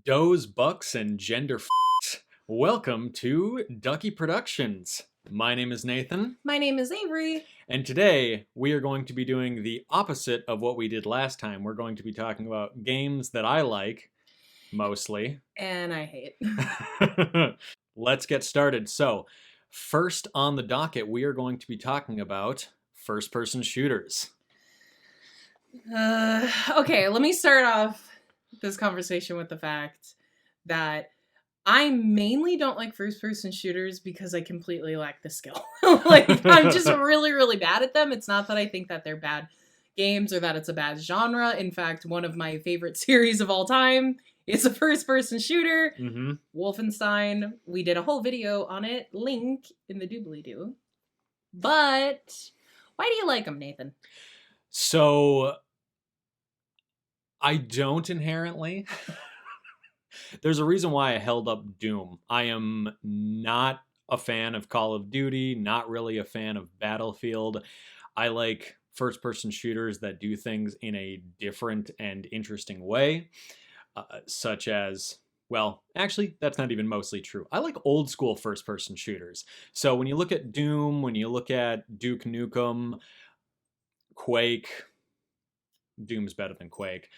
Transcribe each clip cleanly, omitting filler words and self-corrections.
Does, bucks, and gender f***s. Welcome to Ducky Productions. My name is Nathan. My name is Avery. And today we are going to be doing the opposite of what we did last time. We're going to be talking about games that I like, mostly. And I hate. Let's get started. So, first on the docket, we are going to be talking about first-person shooters. Okay, let me start off this conversation with the fact that I mainly don't like first-person shooters because I completely lack the skill. I'm just really, really bad at them. It's not that I think that they're bad games or that it's a bad genre. In fact, one of my favorite series of all time is a first-person shooter, Wolfenstein. We did a whole video on it, link in the doobly-doo. But why do you like them, Nathan? So, I don't inherently. There's a reason why I held up Doom. I am not a fan of Call of Duty, not really a fan of Battlefield. I like first-person shooters that do things in a different and interesting way, such as, well, actually, that's not even mostly true. I like old-school first-person shooters. So when you look at Doom, when you look at Duke Nukem, Quake, Doom's better than Quake,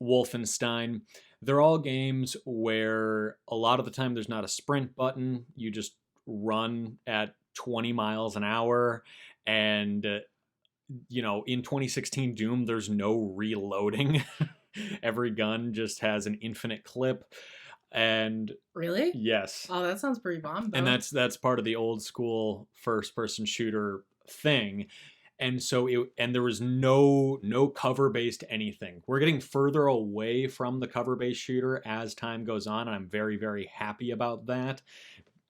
Wolfenstein, they're all games where a lot of the time there's not a sprint button. You just run at 20 miles an hour. And, in 2016 Doom, there's no reloading. Every gun just has an infinite clip. And really? Yes. Oh, that sounds pretty bomb, though. And that's part of the old school first-person shooter thing. And so there was no cover-based anything. We're getting further away from the cover-based shooter as time goes on, and I'm very, very happy about that.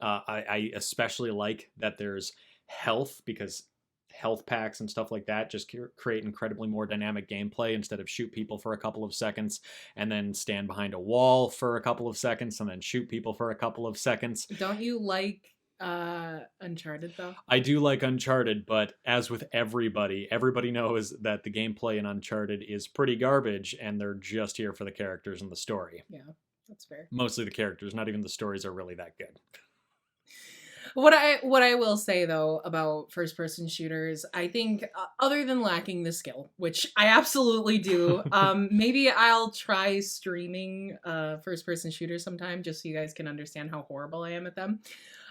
I especially like that there's health, because health packs and stuff like that just create incredibly more dynamic gameplay instead of shoot people for a couple of seconds and then stand behind a wall for a couple of seconds and then shoot people for a couple of seconds. Don't you like Uncharted, though? I do like Uncharted, but as with everybody knows that the gameplay in Uncharted is pretty garbage, and they're just here for the characters and the story. Yeah, that's fair. Mostly the characters, not even the stories are really that good. What I will say, though, about first-person shooters, I think, other than lacking the skill, which I absolutely do, maybe I'll try streaming first-person shooters sometime, just so you guys can understand how horrible I am at them.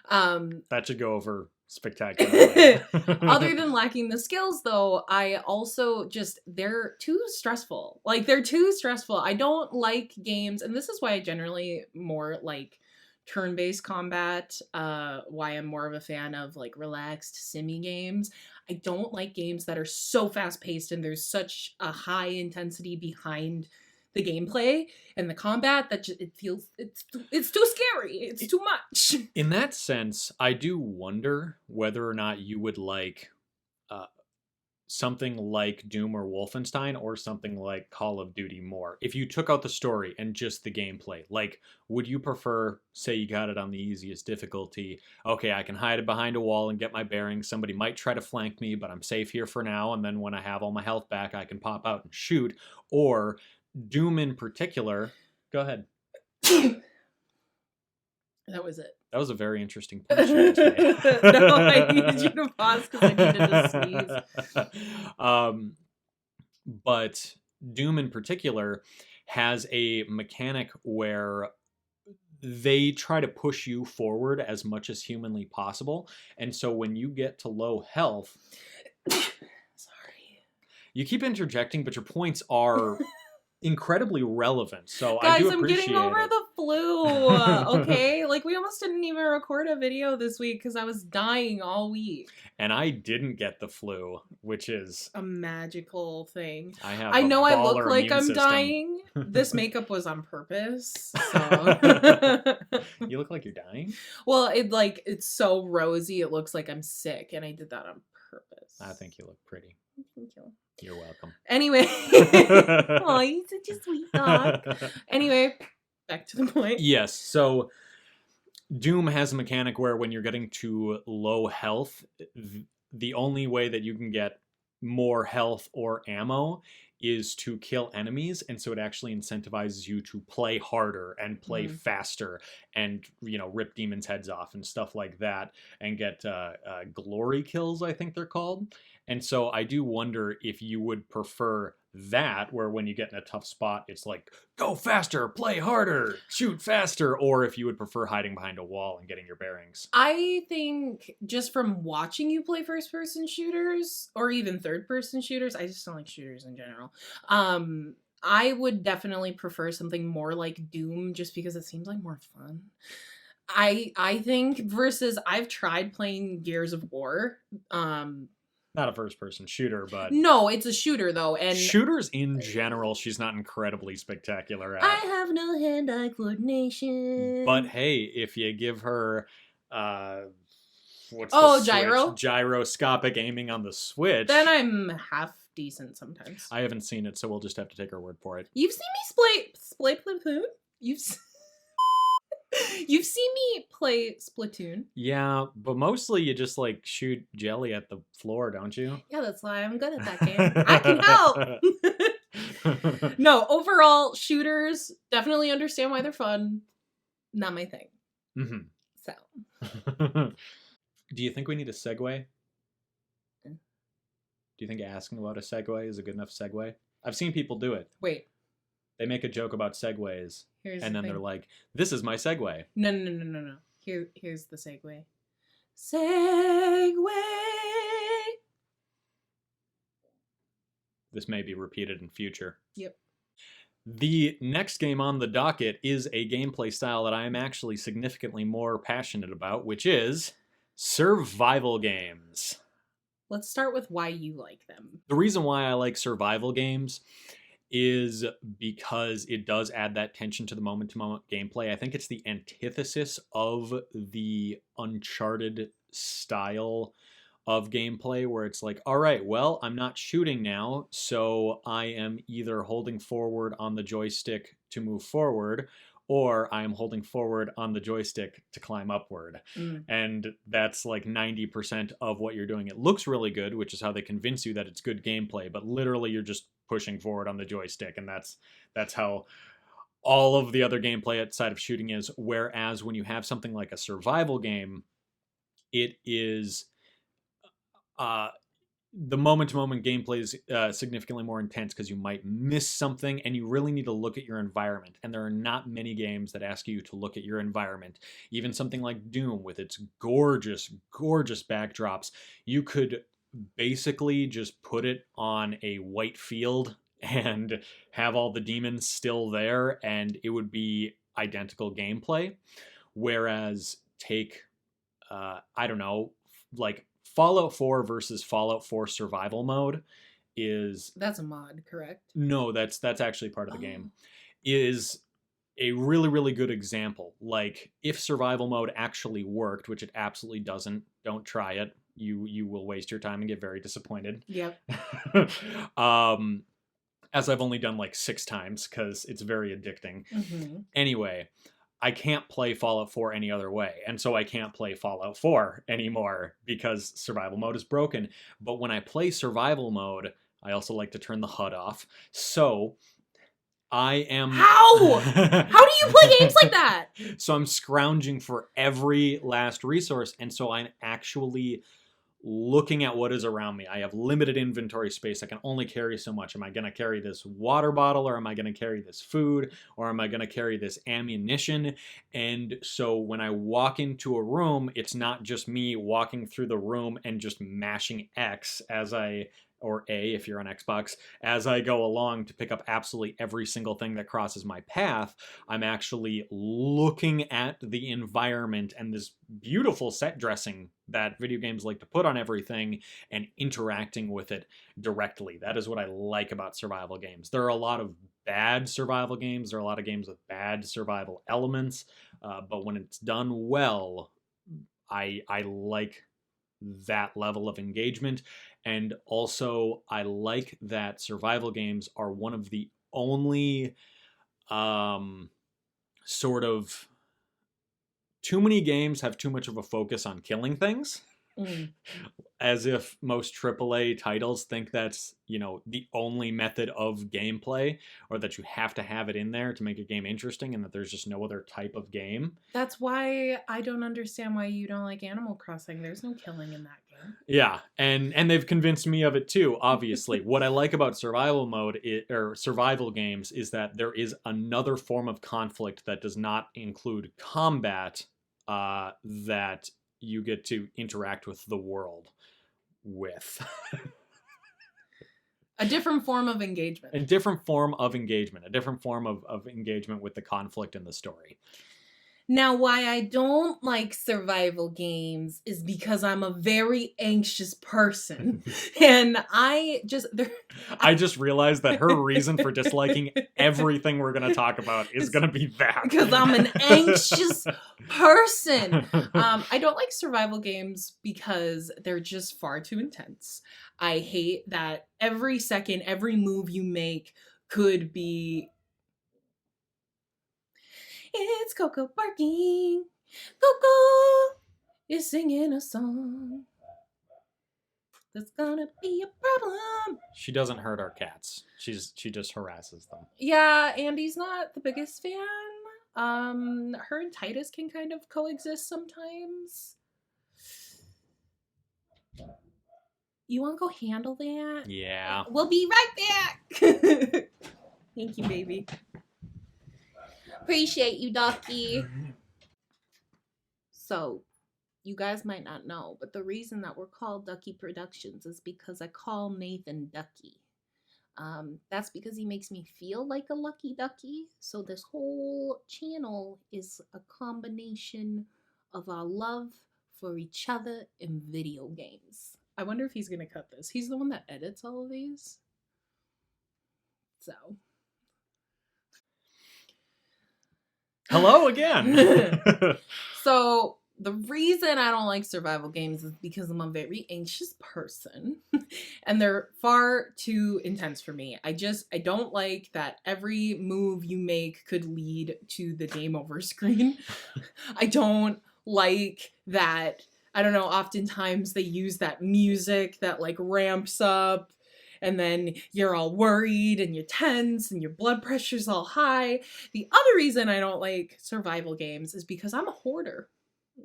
That should go over spectacularly. Other than lacking the skills, though, I also they're too stressful. They're too stressful. I don't like games, and this is why I generally more like turn-based combat, why I'm more of a fan of relaxed simmy games. I don't like games that are so fast-paced and there's such a high intensity behind the gameplay and the combat that it's too scary. It's too much. In that sense, I do wonder whether or not you would like something like Doom or Wolfenstein or something like Call of Duty more. If you took out the story and just the gameplay, would you prefer, say you got it on the easiest difficulty, okay, I can hide it behind a wall and get my bearings, somebody might try to flank me, but I'm safe here for now, and then when I have all my health back, I can pop out and shoot, or Doom in particular, go ahead. That was it. That was a very interesting punch. No, I needed you to pause because I needed to sneeze. But Doom in particular has a mechanic where they try to push you forward as much as humanly possible. And so when you get to low health... Sorry. You keep interjecting, but your points are... incredibly relevant, so guys, I do appreciate I'm getting over the flu, okay? We almost didn't even record a video this week because I was dying all week. And I didn't get the flu, which is... a magical thing. I know I look like I'm dying. This makeup was on purpose, so... You look like you're dying? Well, it's so rosy, it looks like I'm sick, and I did that on purpose. I think you look pretty. Thank you. You're welcome. Anyway. Oh, he's such a sweet dog. Anyway, back to the point. Yes, so Doom has a mechanic where when you're getting to low health, the only way that you can get more health or ammo is to kill enemies, and so it actually incentivizes you to play harder and play Mm. faster, and rip demons' heads off and stuff like that, and get glory kills, I think they're called. And so I do wonder if you would prefer that, where when you get in a tough spot, it's like, go faster, play harder, shoot faster, or if you would prefer hiding behind a wall and getting your bearings. I think just from watching you play first person shooters or even third person shooters, I just don't like shooters in general. I would definitely prefer something more like Doom just because it seems like more fun. I think versus I've tried playing Gears of War. Not a first person shooter, but No, it's a shooter though, and shooters in general, she's not incredibly spectacular I at. have no hand-eye coordination. But hey, if you give her what's Oh, the gyro? Switch? Gyroscopic aiming on the Switch. Then I'm half decent sometimes. I haven't seen it, so we'll just have to take her word for it. You've seen me play Splatoon? You've seen me play Splatoon. Yeah, but mostly you just like shoot jelly at the floor, don't you? Yeah, that's why I'm good at that game. I can help. No, overall, shooters definitely understand why they're fun. Not my thing. Mm-hmm. So. Do you think we need a segue? Do you think asking about a segue is a good enough segue? I've seen people do it. Wait. They make a joke about segues, and then they're like, "This is my segue." No. Here's the segue. Segue. This may be repeated in future. Yep. The next game on the docket is a gameplay style that I am actually significantly more passionate about, which is survival games. Let's start with why you like them. The reason why I like survival games is because it does add that tension to the moment-to-moment gameplay. I think it's the antithesis of the Uncharted style of gameplay, where it's like, all right, well, I'm not shooting now, so I am either holding forward on the joystick to move forward, or I am holding forward on the joystick to climb upward. And that's like 90% of what you're doing. It looks really good, which is how they convince you that it's good gameplay, but literally you're just pushing forward on the joystick, and that's how all of the other gameplay outside of shooting is. Whereas when you have something like a survival game, it is the moment-to-moment gameplay is significantly more intense because you might miss something, and you really need to look at your environment. And there are not many games that ask you to look at your environment. Even something like Doom, with its gorgeous, gorgeous backdrops, you could basically just put it on a white field and have all the demons still there, and it would be identical gameplay. Whereas take, I don't know, like Fallout 4 versus Fallout 4 survival mode is... That's a mod, correct? No, that's actually part of the game. Is a really, really good example. Like, if survival mode actually worked, which it absolutely doesn't, don't try it. You will waste your time and get very disappointed. Yep. As I've only done like 6 times because it's very addicting. Mm-hmm. Anyway, I can't play Fallout 4 any other way, and so I can't play Fallout 4 anymore because survival mode is broken. But when I play survival mode, I also like to turn the HUD off. So I am... How? How do you play games like that? So I'm scrounging for every last resource, and so I'm actually looking at what is around me. I have limited inventory space. I can only carry so much. Am I going to carry this water bottle, or am I going to carry this food, or am I going to carry this ammunition? And so when I walk into a room, it's not just me walking through the room and just mashing X or A if you're on Xbox, as I go along to pick up absolutely every single thing that crosses my path. I'm actually looking at the environment and this beautiful set dressing that video games like to put on everything and interacting with it directly. That is what I like about survival games. There are a lot of bad survival games. There are a lot of games with bad survival elements, but when it's done well, I like that level of engagement. And also, I like that survival games are one of the only sort of... Too many games have too much of a focus on killing things. Mm. As if most AAA titles think that's, the only method of gameplay, or that you have to have it in there to make a game interesting, and that there's just no other type of game. That's why I don't understand why you don't like Animal Crossing. There's no killing in that game. Yeah, and they've convinced me of it too, obviously. What I like about survival mode or survival games is that there is another form of conflict that does not include combat, that you get to interact with the world with. A different form of engagement. A different form of engagement. A different form of engagement with the conflict in the story. Now, why I don't like survival games is because I'm a very anxious person. And I just realized that her reason for disliking everything we're going to talk about is going to be that. Because I'm an anxious person. I don't like survival games because they're just far too intense. I hate that every second, every move you make could be... It's Coco barking. Coco is singing a song. That's gonna be a problem. She doesn't hurt our cats. She just harasses them. Yeah, Andy's not the biggest fan. Her and Titus can kind of coexist sometimes. You want to go handle that? Yeah. We'll be right back. Thank you, baby. Appreciate you, Ducky. So, you guys might not know, but the reason that we're called Ducky Productions is because I call Nathan Ducky. That's because he makes me feel like a lucky ducky. So this whole channel is a combination of our love for each other in video games. I wonder if he's gonna cut this. He's the one that edits all of these. So... Hello again. So the reason I don't like survival games is because I'm a very anxious person and they're far too intense for me. I don't like that every move you make could lead to the game over screen. I don't like that, I don't know, oftentimes they use that music that like ramps up and then you're all worried and you're tense and your blood pressure's all high. The other reason I don't like survival games is because I'm a hoarder.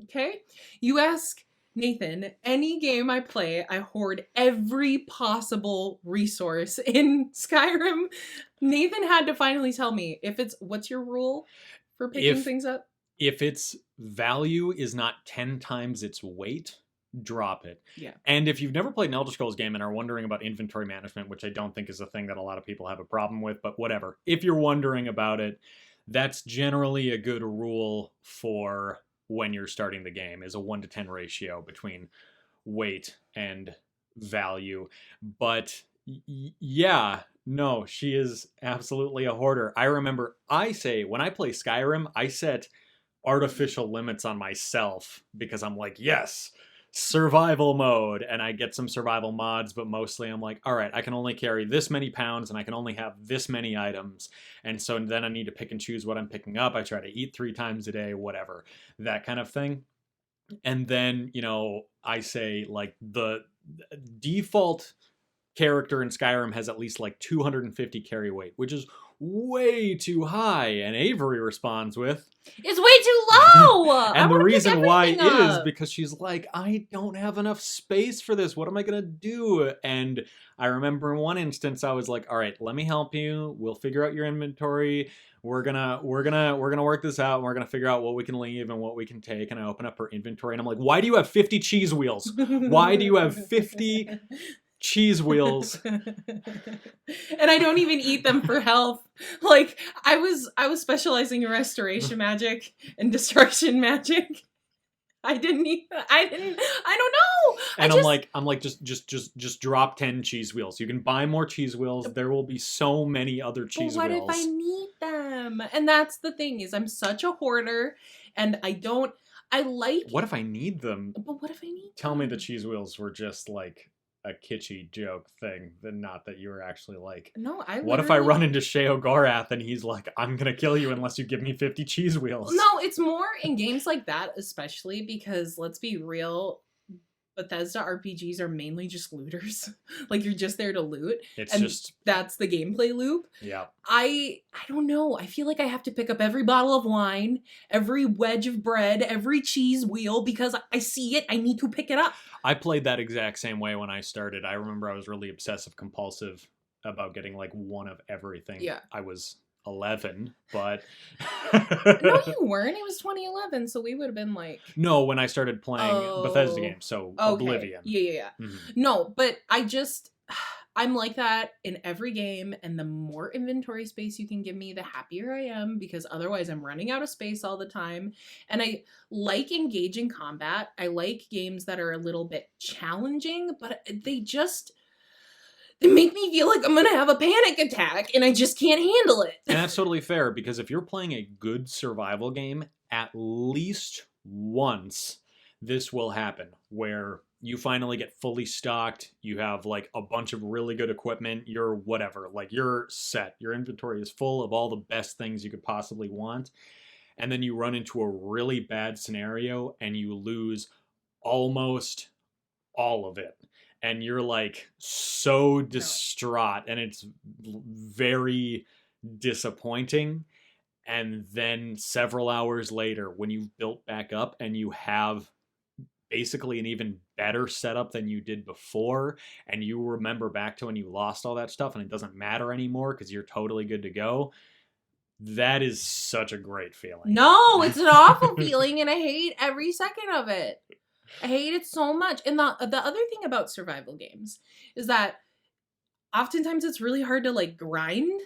Okay? You ask Nathan, any game I play, I hoard every possible resource in Skyrim. Nathan had to finally tell me what's your rule for picking things up? If its value is not 10 times its weight, drop it. Yeah. And if you've never played an Elder Scrolls game and are wondering about inventory management, which I don't think is a thing that a lot of people have a problem with, but whatever. If you're wondering about it, that's generally a good rule for when you're starting the game, is a 1-to-10 ratio between weight and value. But yeah, no, she is absolutely a hoarder. I remember when I play Skyrim, I set artificial limits on myself because I'm like, yes, survival mode, and I get some survival mods, but mostly I'm like, all right, I can only carry this many pounds and I can only have this many items, and so then I need to pick and choose what I'm picking up. I try to eat 3 times a day, whatever, that kind of thing. And then, I say like the default character in Skyrim has at least like 250 carry weight, which is way too high. And Avery responds with, "It's way too low." And the reason why is because she's like, I don't have enough space for this. What am I gonna do? And I remember in one instance I was like, all right, let me help you. We'll figure out your inventory. We're gonna work this out, and we're gonna figure out what we can leave and what we can take. And I open up her inventory and I'm like, why do you have 50 cheese wheels? Why do you have 50 cheese wheels? And I don't even eat them for health. Like I was specializing in restoration magic and destruction magic. I don't know. And I'm like, just drop 10 cheese wheels. You can buy more cheese wheels. There will be so many other cheese wheels. What if I need them? And that's the thing, is I'm such a hoarder and what if I need them? But what if I need Tell me the cheese wheels were just like a kitschy joke thing, than not that you were actually like, no, what if I run into Sheo Gorath and he's like, I'm gonna kill you unless you give me 50 cheese wheels? No, it's more in games like that, especially because, let's be real, Bethesda RPGs are mainly just looters. Like you're just there to loot. It's And just, that's the gameplay loop. yeah. I don't know. I feel like I have to pick up every bottle of wine, every wedge of bread, every cheese wheel because I see it. I need to pick it up. I played that exact same way when I started. I remember I was really obsessive compulsive about getting like one of everything. Yeah. I was 11, but No, you weren't. It was 2011, so we would have been like... No, when I started playing Bethesda Oh, games, so okay. Oblivion. Yeah. Mhm. No, but I'm like that in every game, and the more inventory space you can give me, the happier I am, because otherwise I'm running out of space all the time. And I like engaging combat. I like games that are a little bit challenging, but they make me feel like I'm gonna have a panic attack, and I just can't handle it. And that's totally fair, because if you're playing a good survival game, at least once this will happen, where you finally get fully stocked, you have like a bunch of really good equipment, you're whatever, like you're set, your inventory is full of all the best things you could possibly want, and then you run into a really bad scenario and you lose almost all of it, and you're like so distraught, and it's very disappointing. And then several hours later, when you've built back up and you have basically an even better setup than you did before, and you remember back to when you lost all that stuff and it doesn't matter anymore because you're totally good to go, that is such a great feeling. No, it's an awful feeling, and I hate every second of it. I hate it so much. And the other thing about survival games is that oftentimes it's really hard to like grind.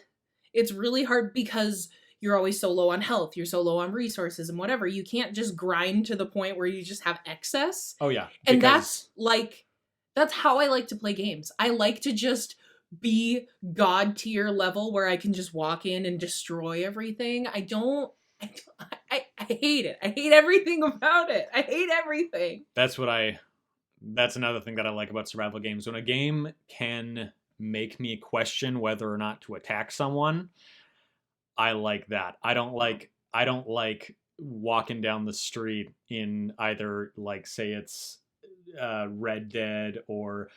It's really hard because you're always so low on health, you're so low on resources and whatever. You can't just grind to the point where you just have excess. Oh yeah. And that's how I like to play games. I like to just be god tier level where I can just walk in and destroy everything. I hate it. I hate everything about it. I hate everything. That's another thing that I like about survival games. When a game can make me question whether or not to attack someone, I like that. I don't like walking down the street in either, like, say it's Red Dead or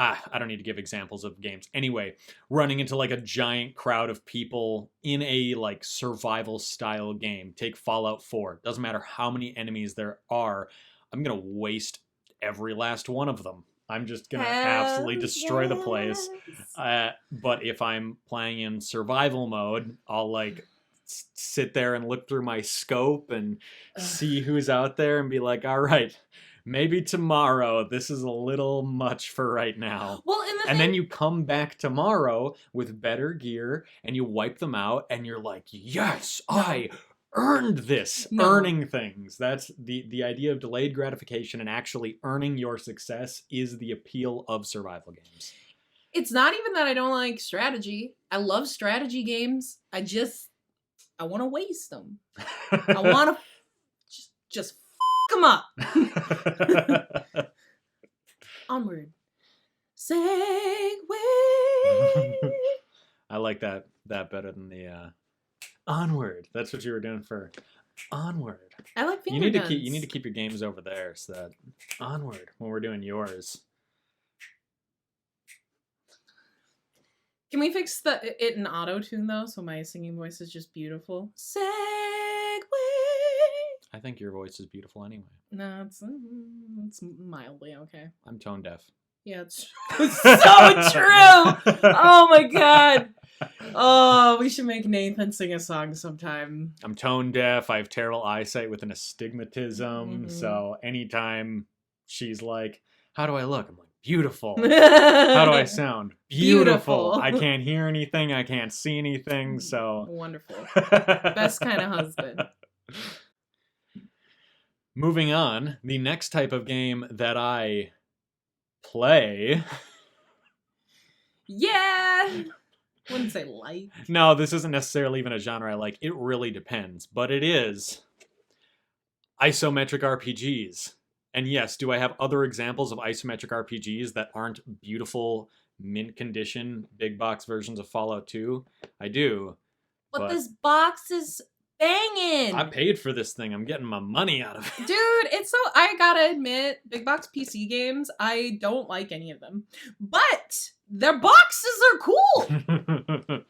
I don't need to give examples of games. Anyway, running into like a giant crowd of people in a like survival style game. Take Fallout 4. Doesn't matter how many enemies there are. I'm going to waste every last one of them. I'm just going to absolutely destroy the place. But if I'm playing in survival mode, I'll like sit there and look through my scope and see who's out there and be like, all right, maybe tomorrow. This is a little much for right now. Well, and then you come back tomorrow with better gear and you wipe them out and you're like, yes, I earned this. Earning things. That's the idea of delayed gratification, and actually earning your success is the appeal of survival games. It's not even that I don't like strategy. I love strategy games. I want to waste them. I want to just them up. Onward. Segway. I like that better than the onward. That's what you were doing for onward. I like finger guns. You need to keep your games over there so that onward when we're doing yours. Can we fix it in auto-tune though, so my singing voice is just beautiful? Segway. I think your voice is beautiful anyway. No, it's mildly okay. I'm tone deaf. Yeah, it's so true. Oh my god. Oh, we should make Nathan sing a song sometime. I'm tone deaf. I have terrible eyesight with an astigmatism. Mm-hmm. So anytime she's like, "How do I look?" I'm like, "Beautiful." How do I sound? Beautiful. I can't hear anything. I can't see anything. So wonderful. Best kind of husband. Moving on, the next type of game that I play. Yeah. Wouldn't say like. No, this isn't necessarily even a genre I like. It really depends. But it is isometric RPGs. And yes, do I have other examples of isometric RPGs that aren't beautiful, mint condition, big box versions of Fallout 2? I do. But this box is banging. I paid for this thing. I'm getting my money out of it. Dude, it's so, I gotta admit, big box PC games, I don't like any of them. But their boxes are cool.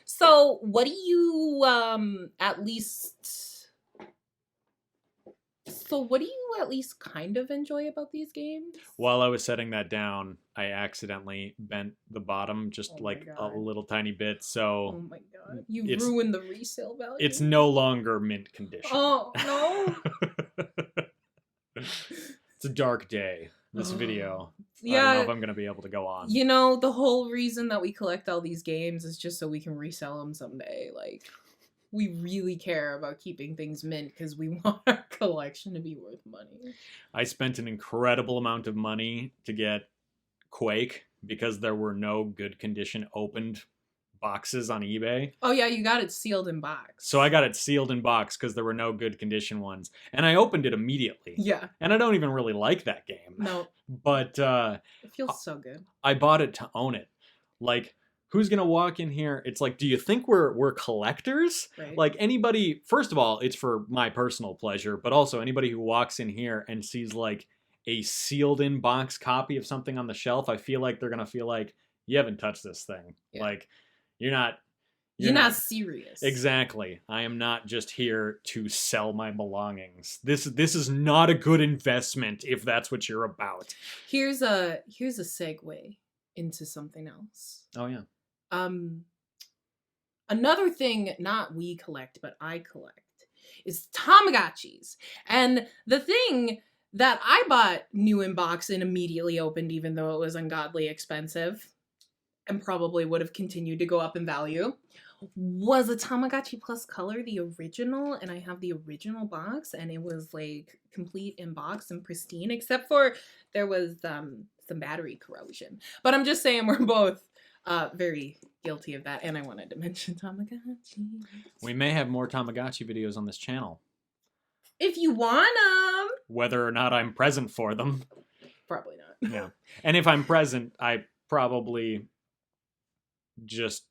So, what do you what do you at least kind of enjoy about these games? While I was setting that down, I accidentally bent the bottom just Oh my like a God. little tiny bit, Oh so my god. You it's ruined the resale value. it's no longer mint condition. Oh, no. It's a dark day, this video. I don't know Yeah. if I'm going to be able to go on. You know, the whole reason that we collect all these games is just so we can resell them someday. Like, we really care about keeping things mint because we want our collection to be worth money. I spent an incredible amount of money to get Quake because there were no good condition opened boxes on eBay. Oh yeah, you got it sealed in box. So I got it sealed in box because there were no good condition ones. And I opened it immediately. Yeah. And I don't even really like that game. No. But It feels so good. I bought it to own it. Like, who's gonna walk in here? It's like, do you think we're collectors? Right. Like, anybody, first of all, it's for my personal pleasure, but also anybody who walks in here and sees like a sealed in box copy of something on the shelf, I feel like they're gonna feel like, you haven't touched this thing. Yeah. Like, you're not serious. Exactly. I am not just here to sell my belongings. This is not a good investment if that's what you're about. Here's a segue into something else. Oh yeah. Another thing not we collect, but I collect is Tamagotchis. And the thing that I bought new in box and immediately opened, even though it was ungodly expensive and probably would have continued to go up in value, was a Tamagotchi Plus Color, the original. And I have the original box, and it was like complete in box and pristine, except for there was some battery corrosion. But I'm just saying we're both very guilty of that. And I wanted to mention Tamagotchi. We may have more Tamagotchi videos on this channel. If you want them. Whether or not I'm present for them. Probably not. Yeah. And if I'm present, I probably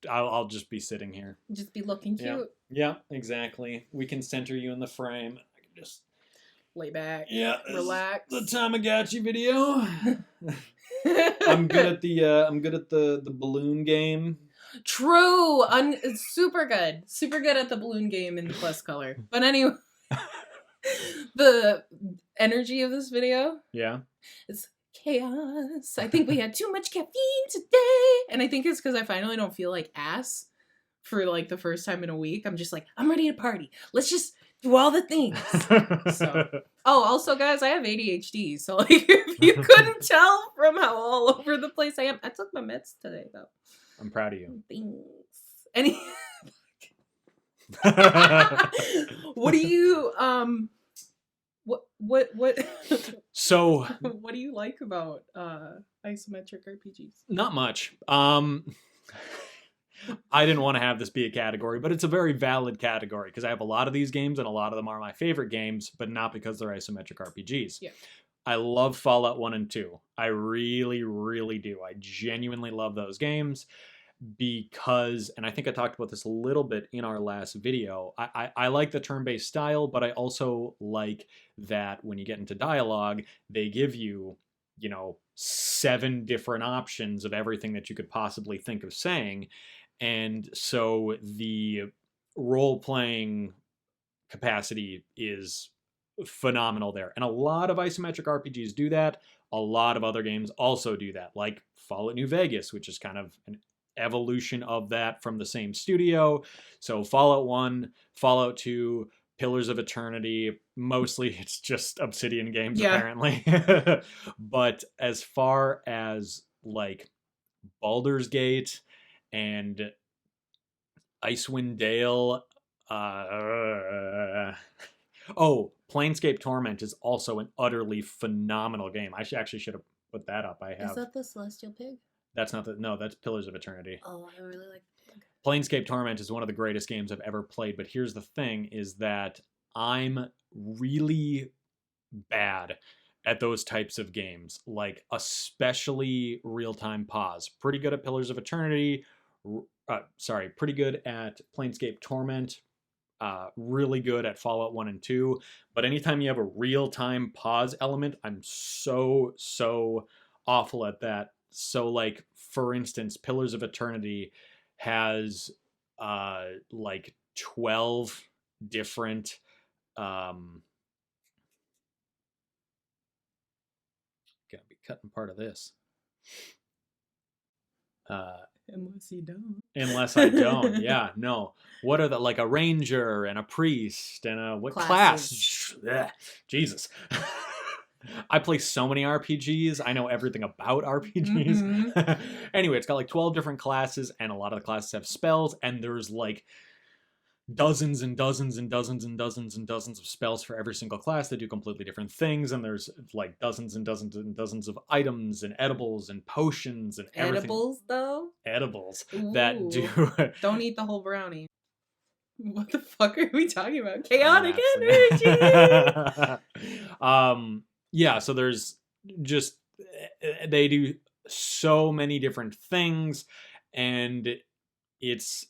I'll just be sitting here. Just be looking cute. Yeah, exactly. We can center you in the frame. I can just lay back. Yeah. Relax. The Tamagotchi video. I'm good at the balloon game. True. Super good. Super good at the balloon game in the Plus Color. But anyway, the energy of this video. Yeah. It's chaos. I think we had too much caffeine today. And I think it's because I finally don't feel like ass for like the first time in a week. I'm just like, I'm ready to party. Let's just do all the things. So. Oh, also, guys, I have ADHD. So, like, if you couldn't tell from how all over the place I am, I took my meds today, though. I'm proud of you. Thanks. What do you what So what do you like about isometric RPGs? Not much. I didn't want to have this be a category, but it's a very valid category because I have a lot of these games and a lot of them are my favorite games, but not because they're isometric RPGs. Yeah. I love Fallout 1 and 2. I really, really do. I genuinely love those games because, and I think I talked about this a little bit in our last video, I like the turn-based style, but I also like that when you get into dialogue, they give you, 7 different options of everything that you could possibly think of saying. And so the role-playing capacity is phenomenal there. And a lot of isometric RPGs do that. A lot of other games also do that, like Fallout New Vegas, which is kind of an evolution of that from the same studio. So Fallout 1, Fallout 2, Pillars of Eternity, mostly it's just Obsidian games, apparently. But as far as like Baldur's Gate and Icewind Dale, Planescape Torment is also an utterly phenomenal game. I actually should have put that up. Is that the Celestial Pig? That's not that's Pillars of Eternity. Oh, I really like the Pig. Planescape Torment is one of the greatest games I've ever played, but here's the thing, is that I'm really bad at those types of games, like especially real-time pause. Pretty good at Pillars of Eternity, pretty good at Planescape Torment, really good at Fallout 1 and 2, but anytime you have a real-time pause element, I'm so awful at that. So like for instance, Pillars of Eternity has like 12 different gotta be cutting part of this. Unless you don't. Unless I don't, yeah, no. What are the like a ranger and a priest and a what Classes. class? Ugh, Jesus. I play so many RPGs. I know everything about RPGs. Mhm. Anyway, it's got like 12 different classes, and a lot of the classes have spells, and there's like dozens and dozens and dozens and dozens and dozens of spells for every single class that do completely different things, and there's like dozens and dozens and dozens of items and edibles and potions and everything. Edibles, though? Edibles Ooh. that do Don't eat the whole brownie. What the fuck are we talking about? Chaotic Honestly. energy! Yeah, so there's just they do so many different things, and it's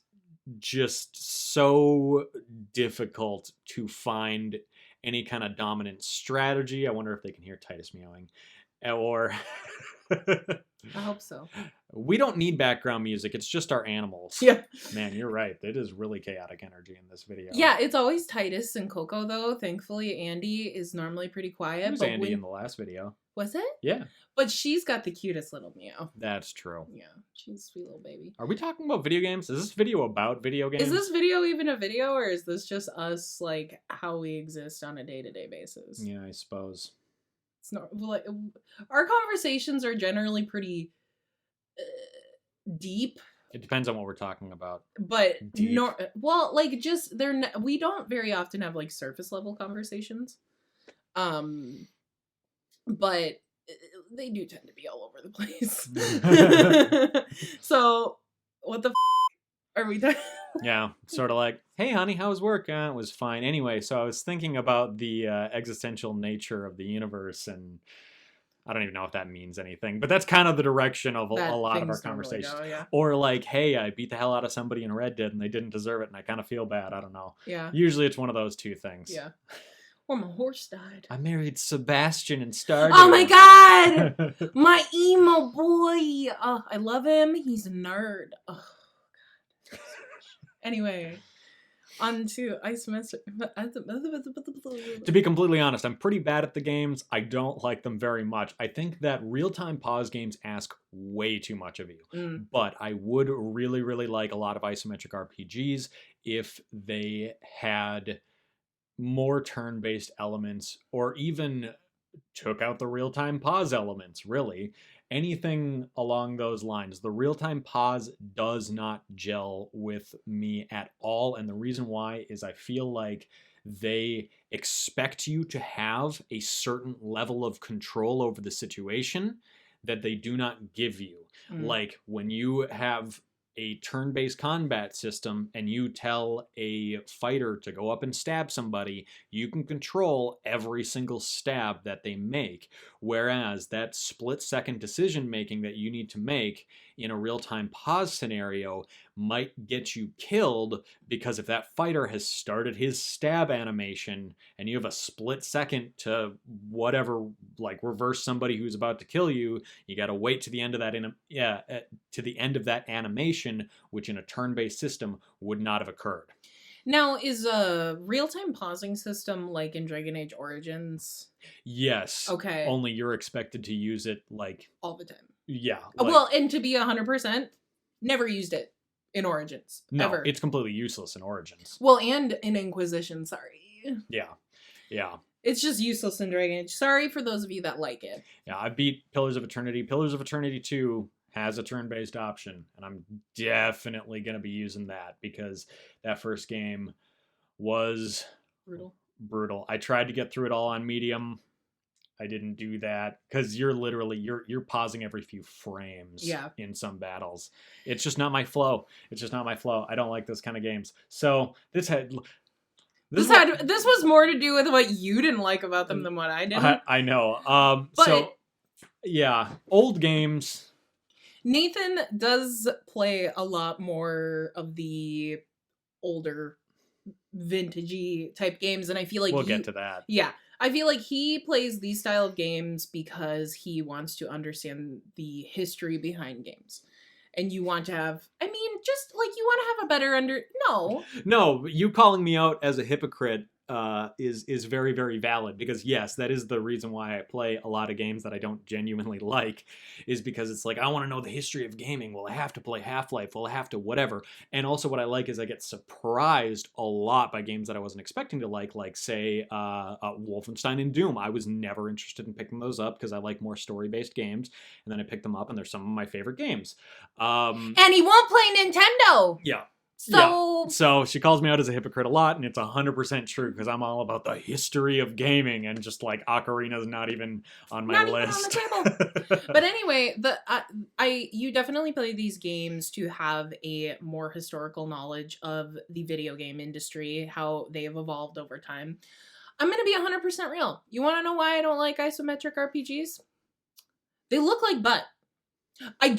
just so difficult to find any kind of dominant strategy. I wonder if they can hear Titus meowing. Or I hope so. we don't need background music. It's just our animals. Yeah. Man, you're right. It is really chaotic energy in this video. Yeah, it's always Titus and Coco, though. Thankfully, Andy is normally pretty quiet. It was but Andy in the last video. Was it? Yeah. But she's got the cutest little meow. That's true. Yeah, she's a sweet little baby. Are we talking about video games? Is this video about video games? Is this video even a video, or is this just us, like, how we exist on a day-to-day basis? Yeah, I suppose. It's not like our conversations are generally pretty deep. It depends on what we're talking about. But Deep. well, like just we don't very often have like surface level conversations. But they do tend to be all over the place. So, what the are we talking? Yeah, sort of like, hey, honey, how was work? It was fine. Anyway, so I was thinking about the existential nature of the universe, and I don't even know if that means anything, but that's kind of the direction of a lot of our conversations. Go, yeah. Or like, hey, I beat the hell out of somebody in Red Dead, and they didn't deserve it, and I kind of feel bad. I don't know. Yeah. Usually it's one of those two things. Yeah. Or my horse died. I married Sebastian in Stardew. Oh my god! My emo boy! Oh, I love him. He's a nerd. Oh, god. Anyway, on to isometric. To be completely honest, I'm pretty bad at the games. I don't like them very much. I think that real-time pause games ask way too much of you. But I would really, really like a lot of isometric RPGs if they had more turn-based elements, or even took out the real-time pause elements, really. Anything along those lines. The real-time pause does not gel with me at all, and the reason why is I feel like they expect you to have a certain level of control over the situation that they do not give you. Like when you have a turn-based combat system and you tell a fighter to go up and stab somebody, you can control every single stab that they make. Whereas that split-second decision-making that you need to make in a real-time pause scenario might get you killed, because if that fighter has started his stab animation and you have a split second to whatever, like reverse somebody who's about to kill you, you got to wait to the end of that to the end of that animation, which in a turn-based system would not have occurred. Now, is a real-time pausing system like in Dragon Age Origins? Yes. Okay. Only you're expected to use it like all the time. Yeah. Like, well, and to be 100%, never used it in Origins. No, ever. It's completely useless in Origins. Well, and in Inquisition, sorry. Yeah. Yeah. It's just useless in Dragon Age. Sorry for those of you that like it. Yeah, I beat Pillars of Eternity. Pillars of Eternity 2 has a turn-based option, and I'm definitely going to be using that, because that first game was brutal. I tried to get through it all on medium. I didn't do that, because you're literally you're pausing every few frames in some battles. It's just not my flow. I don't like those kind of games. So this was more to do with what you didn't like about them than what I did. I know. So yeah, old games. Nathan does play a lot more of the older vintagey type games, and I feel like We'll get to that. yeah, I feel like he plays these style of games because he wants to understand the history behind games. And you want to have, I mean, just like you want to have a better no. No, you calling me out as a hypocrite is very, very valid, because yes, that is the reason why I play a lot of games that I don't genuinely like, is because it's like, I want to know the history of gaming. Well, I have to play Half-Life. Well, I have to whatever. And also what I like is I get surprised a lot by games that I wasn't expecting to like say Wolfenstein and Doom. I was never interested in picking those up because I like more story-based games, and then I picked them up and they're some of my favorite games. And he won't play Nintendo. Yeah. So, yeah. So she calls me out as a hypocrite a lot, and it's 100% true, because I'm all about the history of gaming, and just like Ocarina's not even on my list. Even on the table. But anyway, you definitely play these games to have a more historical knowledge of the video game industry, how they have evolved over time. I'm going to be 100% real. You want to know why I don't like isometric RPGs? They look like butt. I'm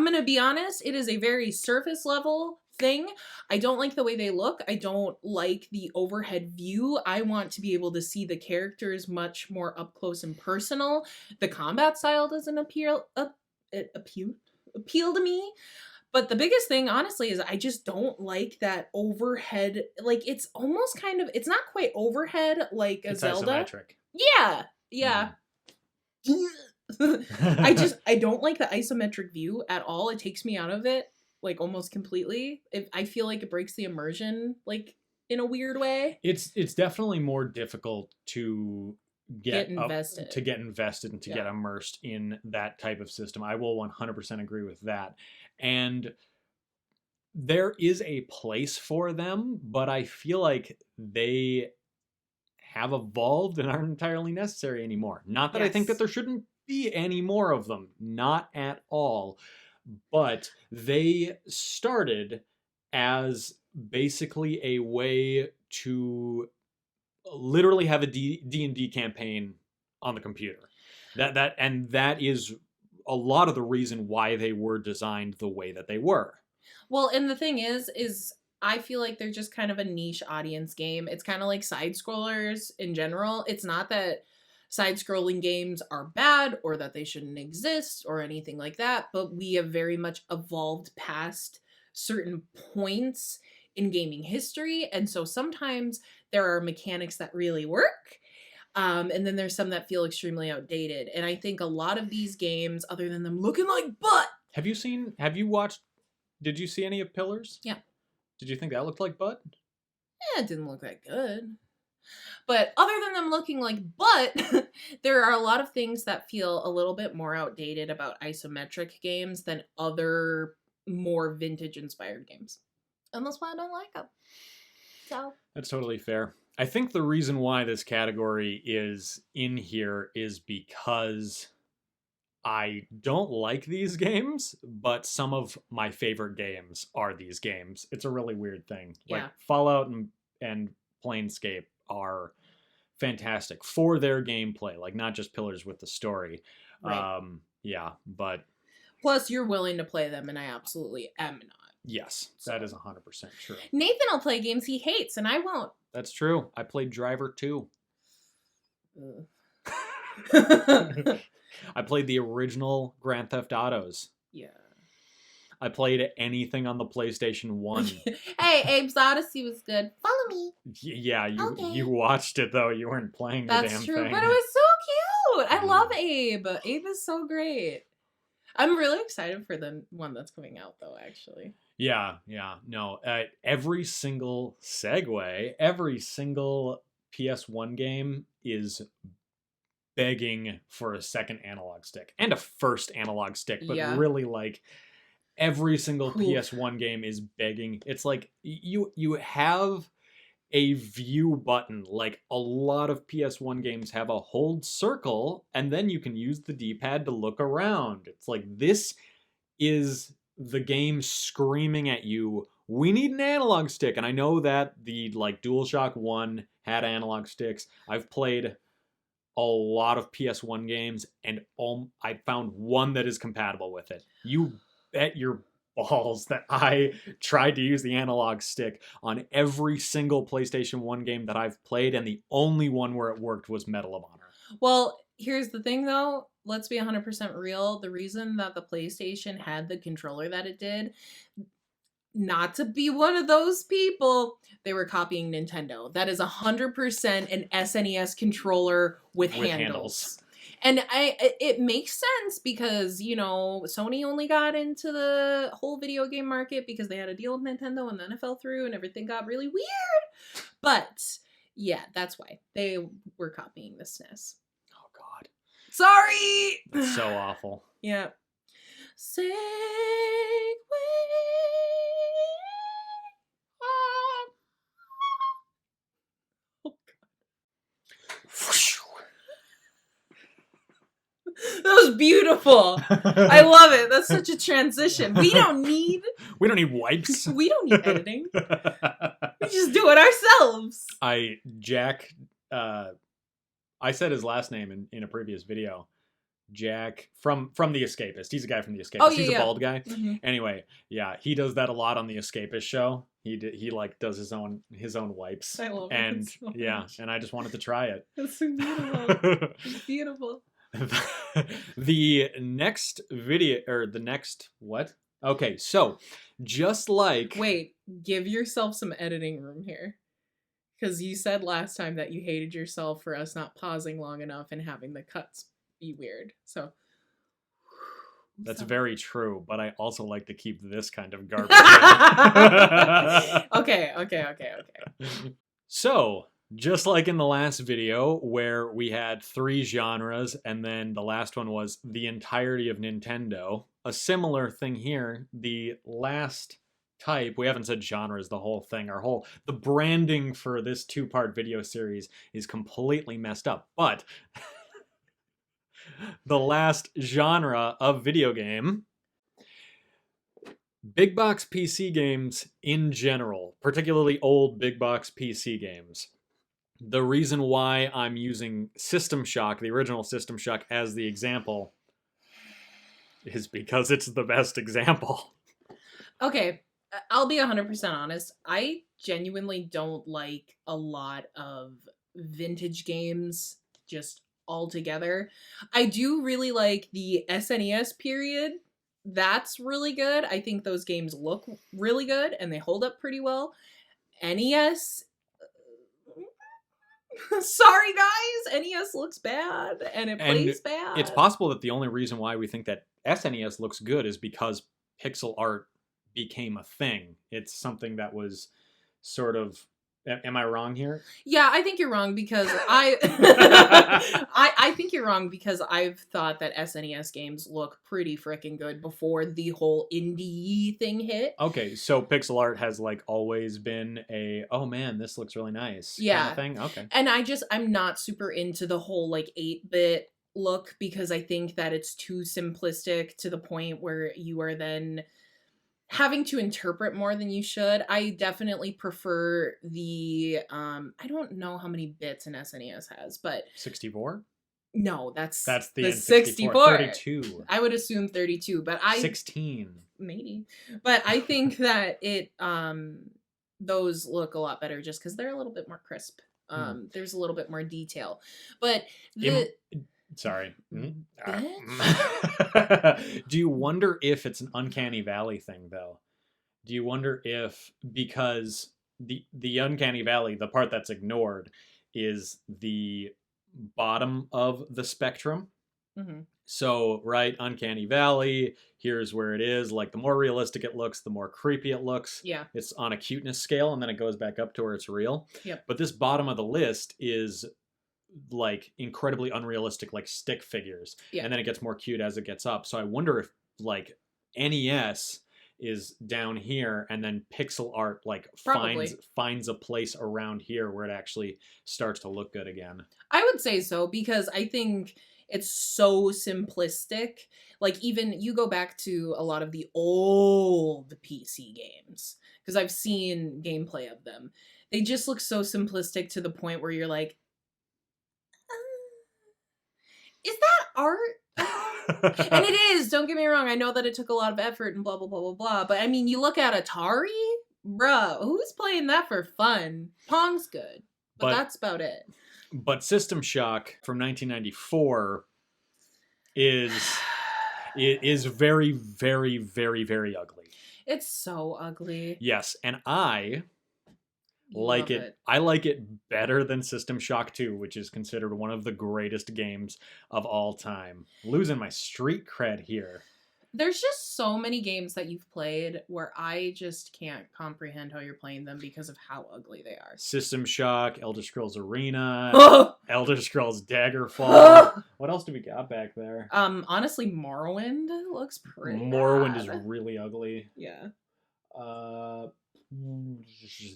going to be honest, it is a very surface level thing. I don't like the way they look. I don't like the overhead view. I want to be able to see the characters much more up close and personal. The combat style doesn't appeal to me. But the biggest thing, honestly, is I just don't like that overhead. Like, it's almost kind of, it's not quite overhead like a It's Zelda. isometric. Yeah. I don't like the isometric view at all. It takes me out of it, like, almost completely. I feel like it breaks the immersion, like, in a weird way. It's definitely more difficult to get invested. And to get immersed in that type of system. I will 100% agree with that. And there is a place for them, but I feel like they have evolved and aren't entirely necessary anymore. Not that I think that there shouldn't be any more of them. Not at all. But they started as basically a way to literally have a D&D campaign on the computer. That is a lot of the reason why they were designed the way that they were. Well, and the thing is I feel like they're just kind of a niche audience game. It's kind of like side scrollers in general. It's not that side scrolling games are bad or that they shouldn't exist or anything like that, but we have very much evolved past certain points in gaming history. And so sometimes there are mechanics that really work. And then there's some that feel extremely outdated. And I think a lot of these games, other than them looking like butt. Did you see any of Pillars? Yeah. Did you think that looked like butt? It didn't look that good. But other than them looking like butt, there are a lot of things that feel a little bit more outdated about isometric games than other more vintage-inspired games. And that's why I don't like them. So that's totally fair. I think the reason why this category is in here is because I don't like these games, but some of my favorite games are these games. It's a really weird thing. Yeah. Like Fallout and Planescape are fantastic for their gameplay, like not just Pillars with the story. Right. But plus you're willing to play them, and I absolutely am not. Yes, that is 100% true. Nathan will play games he hates, and I won't. That's true. I played Driver 2. I played the original Grand Theft Autos. Yeah. I played anything on the PlayStation 1. Hey, Abe's Odyssey was good. Follow me. Yeah, you watched it, though. You weren't playing the damn thing. That's true, but it was so cute. I love Abe. Abe is so great. I'm really excited for the one that's coming out, though, actually. Yeah. No, every single segue, every single PS1 game is begging for a second analog stick and a first analog stick, but really, like, every single PS1 game is begging. It's like you have a view button. Like, a lot of PS1 games have a hold circle, and then you can use the D-pad to look around. It's like, this is the game screaming at you, we need an analog stick. And I know that the DualShock 1 had analog sticks. I've played a lot of PS1 games, and I found one that is compatible with it. You bet your balls that I tried to use the analog stick on every single PlayStation 1 game that I've played, and the only one where it worked was Medal of Honor. Well, here's the thing though. Let's be 100% real. The reason that the PlayStation had the controller that it did, not to be one of those people, they were copying Nintendo. That is 100% an SNES controller with handles. And it makes sense because, you know, Sony only got into the whole video game market because they had a deal with Nintendo, and then it fell through and everything got really weird. But yeah, that's why they were copying the SNES. Oh God. Sorry. That's so awful. Yeah. Segway. Oh God. That was beautiful. I love it. That's such a transition. We don't need wipes. We don't need editing. We just do it ourselves. I said his last name in a previous video. Jack from The Escapist. He's a guy from The Escapist. Oh, yeah, He's a bald guy. Mm-hmm. Anyway, yeah, he does that a lot on The Escapist show. He like does his own wipes. I love and it so yeah, much. and I just wanted to try it. That's so beautiful. It's beautiful. The next video, or the next what? Okay, so just like Wait, give yourself some editing room here. Because you said last time that you hated yourself for us not pausing long enough and having the cuts be weird. So that's very true, but I also like to keep this kind of garbage. Okay. So, just like in the last video where we had 3 genres and then the last one was the entirety of Nintendo, a similar thing here, the last type, we haven't said genres, the whole thing, the branding for this 2-part video series is completely messed up, but the last genre of video game, big box PC games in general, particularly old big box PC games. The reason why I'm using System Shock, the original System Shock, as the example is because it's the best example. Okay, I'll be 100% honest. I genuinely don't like a lot of vintage games just altogether. I do really like the SNES period. That's really good. I think those games look really good and they hold up pretty well. NES, sorry guys, NES looks bad and it plays bad. It's possible that the only reason why we think that SNES looks good is because pixel art became a thing. It's something that was sort of... Am I wrong here? Yeah, I think you're wrong because I think you're wrong because I've thought that SNES games look pretty freaking good before the whole indie thing hit. Okay, so pixel art has like always been a, oh man, this looks really nice kind of thing? Okay. And I'm not super into the whole like 8-bit look because I think that it's too simplistic to the point where you are then having to interpret more than you should. I definitely prefer the I don't know how many bits an SNES has, but 64? No, that's the 64. 32. I would assume 32, but 16. Maybe. But I think that it those look a lot better just cuz they're a little bit more crisp. There's a little bit more detail. But Sorry. Bitch? Do you wonder if it's an Uncanny Valley thing, though? Do you wonder if, because the Uncanny Valley, the part that's ignored, is the bottom of the spectrum? Mm-hmm. So, right, Uncanny Valley, here's where it is. Like, the more realistic it looks, the more creepy it looks. Yeah. It's on a cuteness scale, and then it goes back up to where it's real. Yep. But this bottom of the list is like incredibly unrealistic, like stick figures, and then it gets more cute as it gets up. So I wonder if like NES is down here and then pixel art like finds a place around here where it actually starts to look good again. I would say so because I think it's so simplistic. Like even you go back to a lot of the old PC games because I've seen gameplay of them. They just look so simplistic to the point where you're like, is that art? And it is, don't get me wrong, I know that it took a lot of effort and blah, blah, blah, blah, blah, but I mean, you look at Atari, bruh, who's playing that for fun? Pong's good, but but that's about it. but System Shock from 1994 is it is very, very, very, very ugly. It's so ugly. Yes, and I like Love it. I like it better than System Shock 2, which is considered one of the greatest games of all time. Losing my street cred here. There's just so many games that you've played where I just can't comprehend how you're playing them because of how ugly they are. System Shock, Elder Scrolls Arena, Oh! Elder Scrolls Daggerfall. What else do we got back there? Honestly, Morrowind looks pretty Morrowind is bad. really ugly. Yeah.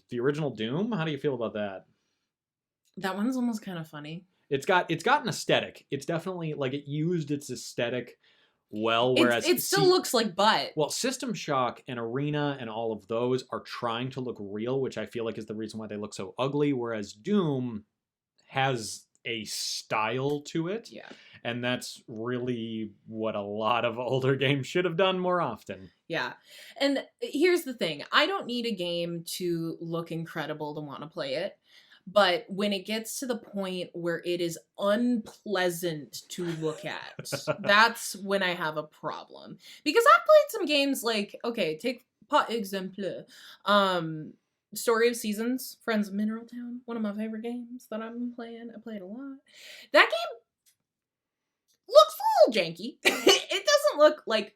The original Doom. How do you feel about that? That one's almost kind of funny. It's got an aesthetic. It's definitely like it used its aesthetic well. Whereas it still looks like butt. well, System Shock and Arena and all of those are trying to look real, which I feel like is the reason why they look so ugly. Whereas Doom has a style to it. Yeah. And that's really what a lot of older games should have done more often. Yeah. And here's the thing. I don't need a game to look incredible to want to play it. But when it gets to the point where it is unpleasant to look at, that's when I have a problem. Because I've played some games like, okay, take par exemple, Story of Seasons, Friends of Mineral Town, one of my favorite games that I've been playing. I played a lot. That game looks a little janky. It doesn't look like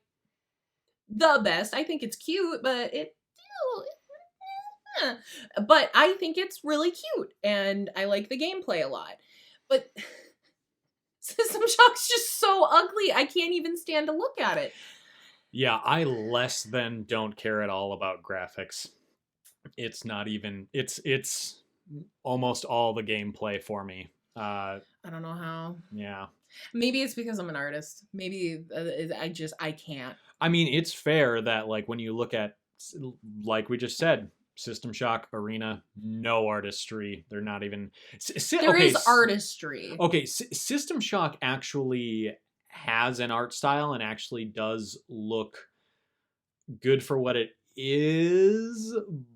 the best. I think it's cute, but but I think it's really cute and I like the gameplay a lot. But System Shock's just so ugly. I can't even stand to look at it. Yeah, I less than don't care at all about graphics. It's not even it's almost all the gameplay for me. I don't know how. Yeah. Maybe it's because I'm an artist. Maybe I can't. I mean, it's fair that like when you look at, like we just said, System Shock, Arena, no artistry. They're not even. There is artistry. Okay, System Shock actually has an art style and actually does look good for what it is,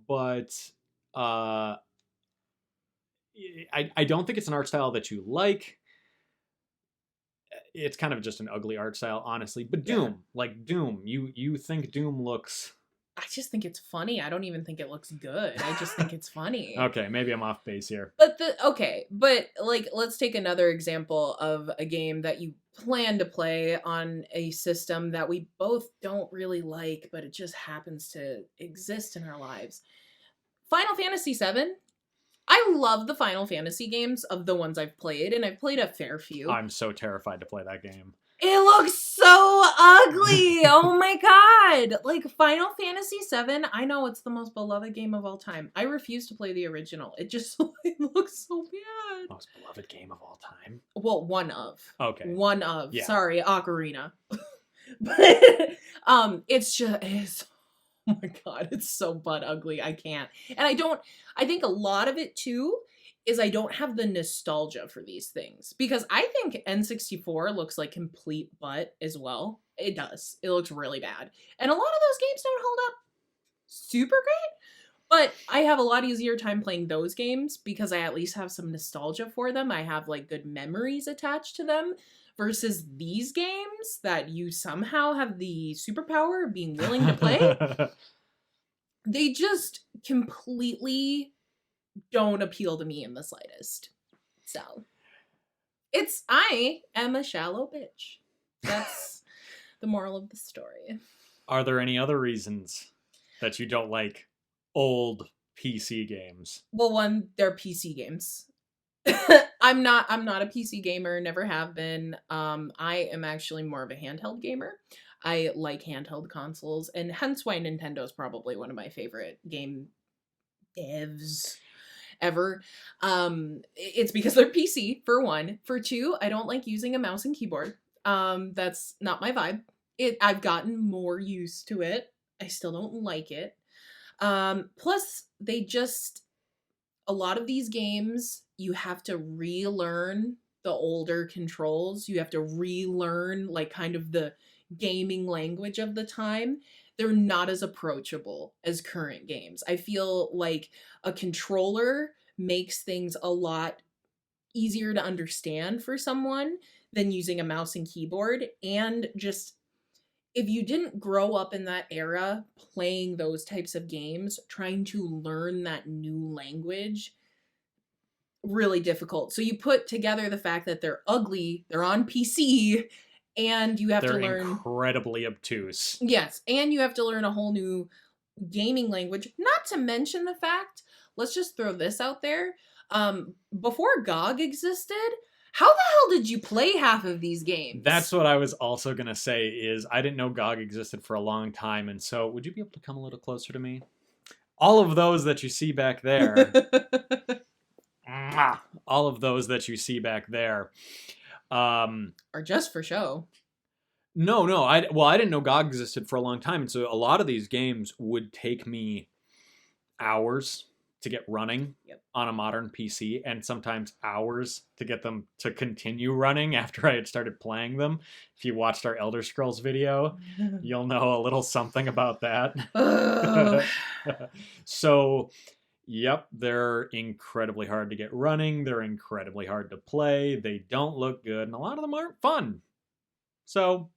but I don't think it's an art style that you like. It's kind of just an ugly art style, honestly. But Doom, like Doom, you think Doom looks... I just think it's funny. I don't even think it looks good. I just think it's funny. Okay, maybe I'm off base here. But like let's take another example of a game that you plan to play on a system that we both don't really like, but it just happens to exist in our lives. Final Fantasy VII. I love the Final Fantasy games of the ones I've played, and I've played a fair few. I'm so terrified to play that game. It looks so ugly. Oh my god. Like Final Fantasy VII, I know it's the most beloved game of all time. I refuse to play the original. It just it looks so bad. Most beloved game of all time? Well, one of. Okay. One of. Yeah. Sorry, Ocarina. But it's oh my god, it's so butt ugly. I can't. And I think a lot of it too is I don't have the nostalgia for these things. Because I think N64 looks like complete butt as well. It does. It looks really bad. And a lot of those games don't hold up super great. But I have a lot easier time playing those games because I at least have some nostalgia for them. I have like good memories attached to them. Versus these games that you somehow have the superpower of being willing to play. They just completely don't appeal to me in the slightest. So, I am a shallow bitch. That's the moral of the story. Are there any other reasons that you don't like old PC games? Well, one, they're PC games. I'm not a PC gamer, never have been. I am actually more of a handheld gamer. I like handheld consoles, and hence why Nintendo is probably one of my favorite game devs ever. It's because they're PC, for one. For two, I don't like using a mouse and keyboard. That's not my vibe. I've gotten more used to it. I still don't like it. Plus, a lot of these games, you have to relearn the older controls. You have to relearn like kind of the gaming language of the time. They're not as approachable as current games. I feel like a controller makes things a lot easier to understand for someone than using a mouse and keyboard. And just if you didn't grow up in that era playing those types of games, trying to learn that new language, really difficult. So you put together the fact that they're ugly, they're on PC, and you have to They're learn. incredibly obtuse. Yes, and you have to learn a whole new gaming language. Not to mention the fact, let's just throw this out there. Before GOG existed, how the hell did you play half of these games? That's what I was also going to say is I didn't know GOG existed for a long time. And so would you be able to come a little closer to me? All of those that you see back there, all of those that you see back there, are just for show. No, I didn't know GOG existed for a long time, and so a lot of these games would take me hours to get running on a modern PC, and sometimes hours to get them to continue running after I had started playing them. If you watched our Elder Scrolls video, you'll know a little something about that. So, yep, they're incredibly hard to get running. They're incredibly hard to play. They don't look good, and a lot of them aren't fun. So,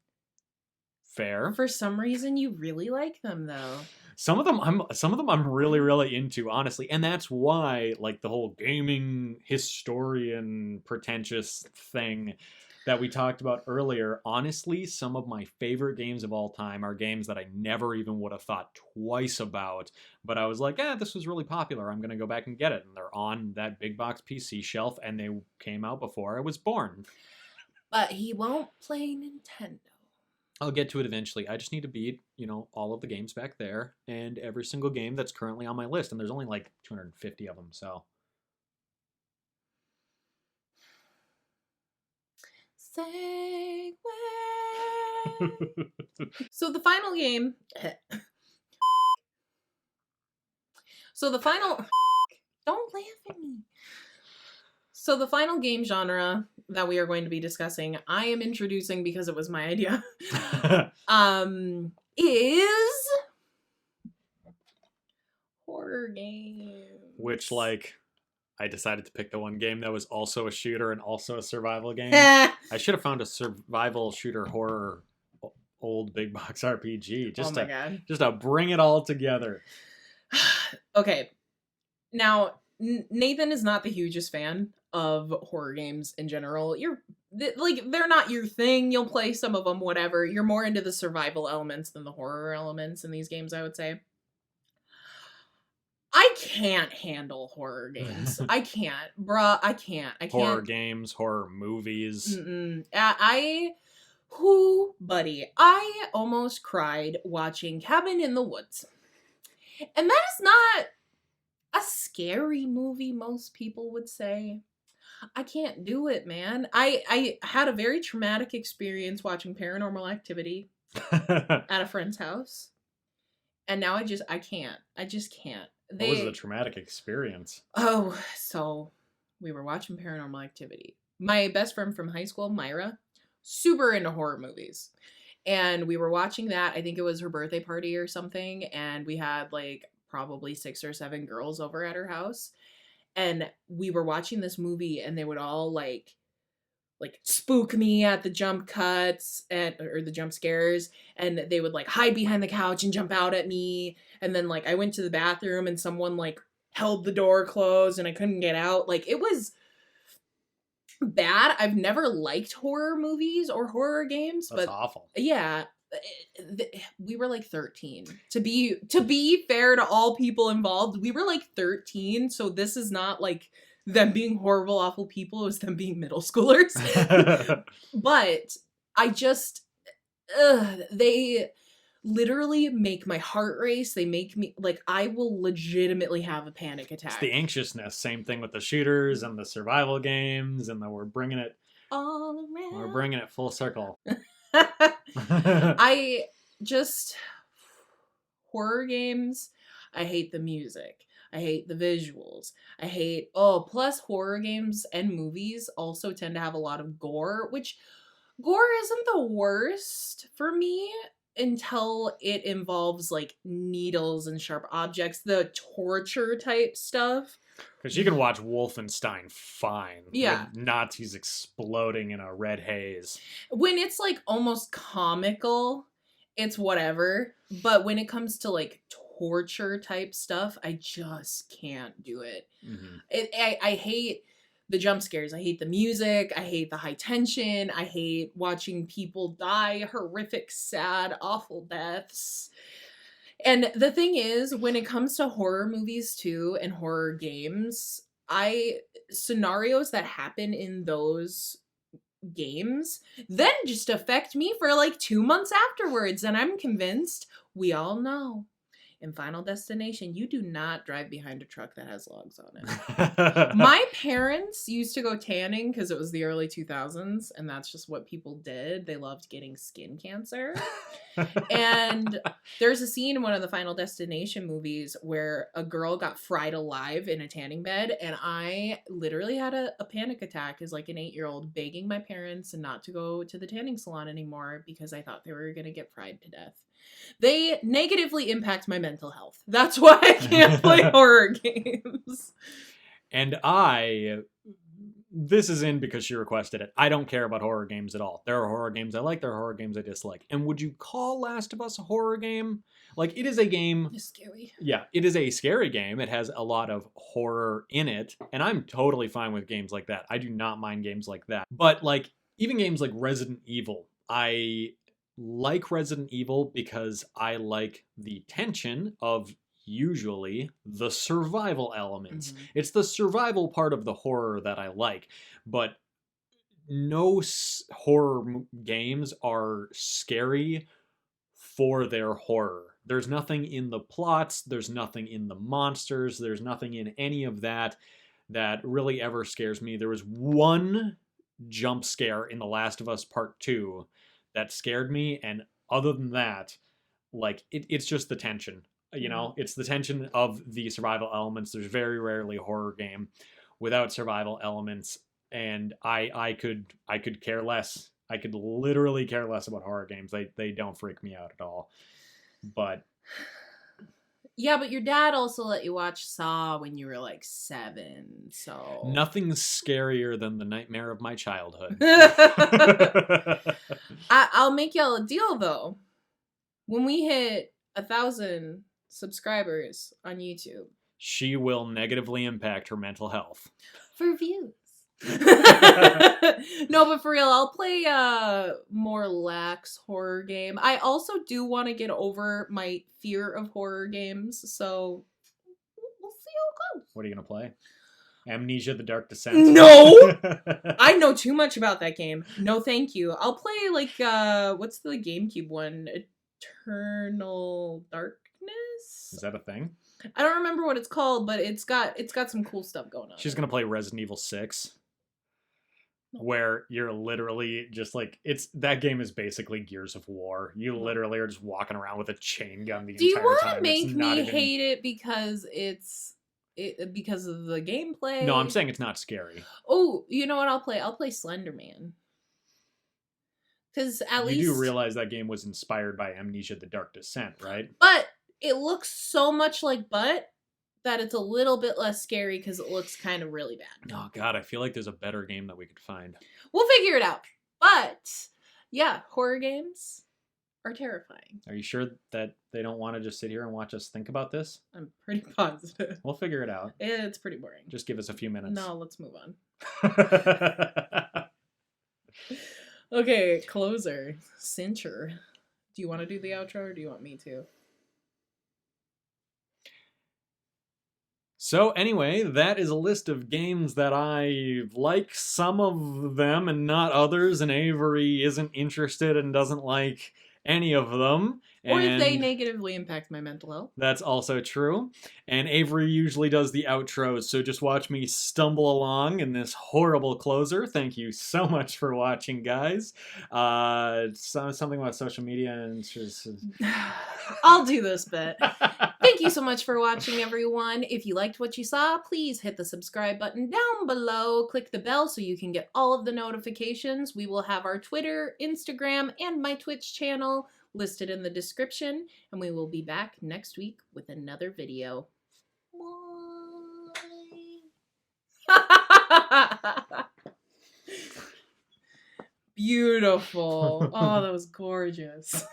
fair. For some reason, you really like them, though. Some of them I'm really into, honestly, and that's why, like, the whole gaming historian pretentious thing that we talked about earlier. Honestly, some of my favorite games of all time are games that I never even would have thought twice about, but I was like, this was really popular. I'm gonna go back and get it, and they're on that big box PC shelf, and they came out before I was born. But he won't play Nintendo. I'll get to it eventually. I just need to beat, all of the games back there and every single game that's currently on my list. And there's only like 250 of them, so. Segway. So the final game. Don't laugh at me. So the final game genre that we are going to be discussing, I am introducing because it was my idea, is horror games. Which, I decided to pick the one game that was also a shooter and also a survival game. I should have found a survival shooter horror old big box RPG just to bring it all together. Okay. Now, Nathan is not the hugest fan of horror games in general. They're not your thing. You'll play some of them, whatever. You're more into the survival elements than the horror elements in these games, I would say. I can't handle horror games. I can't. Bruh, I can't. Horror games, horror movies. Buddy, I almost cried watching Cabin in the Woods. And that is not a scary movie, most people would say. I can't do it, man. I had a very traumatic experience watching Paranormal Activity at a friend's house. And now I can't. I just can't. What was the traumatic experience? Oh, so we were watching Paranormal Activity. My best friend from high school, Myra, super into horror movies. And we were watching that. I think it was her birthday party or something. And we had probably 6 or 7 girls over at her house. And we were watching this movie and they would all like spook me at the jump cuts or the jump scares, and they would hide behind the couch and jump out at me. And then I went to the bathroom and someone held the door closed and I couldn't get out. It was bad. I've never liked horror movies or horror games. That's but awful. Yeah. We were 13. To be fair to all people involved, we were 13, so this is not them being horrible, awful people. It was them being middle schoolers. But I just they literally make my heart race. They make me I will legitimately have a panic attack. It's the anxiousness. Same thing with the shooters and the survival games, and then we're bringing it all around. We're bringing it full circle. Horror games, I hate the music. I hate the visuals. I hate, plus horror games and movies also tend to have a lot of gore, which gore isn't the worst for me until it involves like needles and sharp objects, the torture type stuff. Because you can watch Wolfenstein fine Yeah. with Nazis exploding in a red haze. When it's like almost comical, it's whatever. But when it comes to like torture type stuff, I just can't do it. I hate the jump scares. I hate the music. I hate the high tension. I hate watching people die horrific, sad, awful deaths. And the thing is, when it comes to horror movies too and horror games, scenarios that happen in those games then just affect me for like 2 months afterwards, and I'm convinced we all know in Final Destination you do not drive behind a truck that has logs on it. My parents used to go tanning because it was the early 2000s and that's just what people did. They loved getting skin cancer. And there's a scene in one of the Final Destination movies where a girl got fried alive in a tanning bed, and I literally had a panic attack as like an 8-year-old, begging my parents not to go to the tanning salon anymore because I thought they were going to get fried to death. They negatively impact my mental health. That's why I can't play horror games. And this is in because she requested it. I don't care about horror games at all. There are horror games I like, there are horror games I dislike. And would you call Last of Us a horror game? Like, it is a game... It's scary. Yeah, it is a scary game. It has a lot of horror in it. And I'm totally fine with games like that. I do not mind games like that. But, like, even games like Resident Evil, I like Resident Evil because I like the tension of usually the survival elements. It's the survival part of the horror that I like, but no horror games are scary for their horror. There's nothing in the plots, there's nothing in the monsters, there's nothing in any of that that really ever scares me. There was one jump scare in The Last of Us Part 2 that scared me, and other than that, like, it's just the tension. You know, it's the tension of the survival elements. There's very rarely a horror game without survival elements, and I could care less. I could literally care less about horror games. They don't freak me out at all. But yeah, but your dad also let you watch Saw when you were like 7, so nothing's scarier than the nightmare of my childhood. I'll make y'all a deal though. When we hit 1,000 subscribers on YouTube, she will negatively impact her mental health. For views. No, but for real, I'll play a more lax horror game. I also do want to get over my fear of horror games, so we'll see how it goes. What are you going to play? Amnesia: The Dark Descent? No! I know too much about that game. No, thank you. I'll play, like, what's the GameCube one? Eternal Darkness? Is that a thing? I don't remember what it's called, but it's got some cool stuff going on. She's going to play Resident Evil 6. Where you're literally just like, that game is basically Gears of War. You literally are just walking around with a chain gun the entire time. Do you want to make me even... hate it because because of the gameplay? No, I'm saying it's not scary. Oh, you know what I'll play? I'll play Slender Man. Because at least... You do realize that game was inspired by Amnesia: The Dark Descent, right? But it looks so much like Butt that it's a little bit less scary because it looks kind of really bad. Oh god, I feel like there's a better game that we could find. We'll figure it out. But yeah, horror games are terrifying. Are you sure that they don't want to just sit here and watch us think about this? I'm pretty positive. We'll figure it out. It's pretty boring. Just give us a few minutes. No, let's move on. Okay, closer. Cincher. Do you want to do the outro or do you want me to? So anyway, that is a list of games that I like some of them and not others, and Avery isn't interested and doesn't like any of them. Or if they And negatively impact my mental health. that's also true. And Avery usually does the outros, so just watch me stumble along in this horrible closer. Thank you so much for watching, guys. Something about social media and just. I'll do this bit. Thank you so much for watching, everyone. If you liked what you saw, please hit the subscribe button down below. Click the bell so you can get all of the notifications. We will have our Twitter, Instagram, and my Twitch channel listed in the description, and we will be back next week with another video. Beautiful. Oh, that was gorgeous.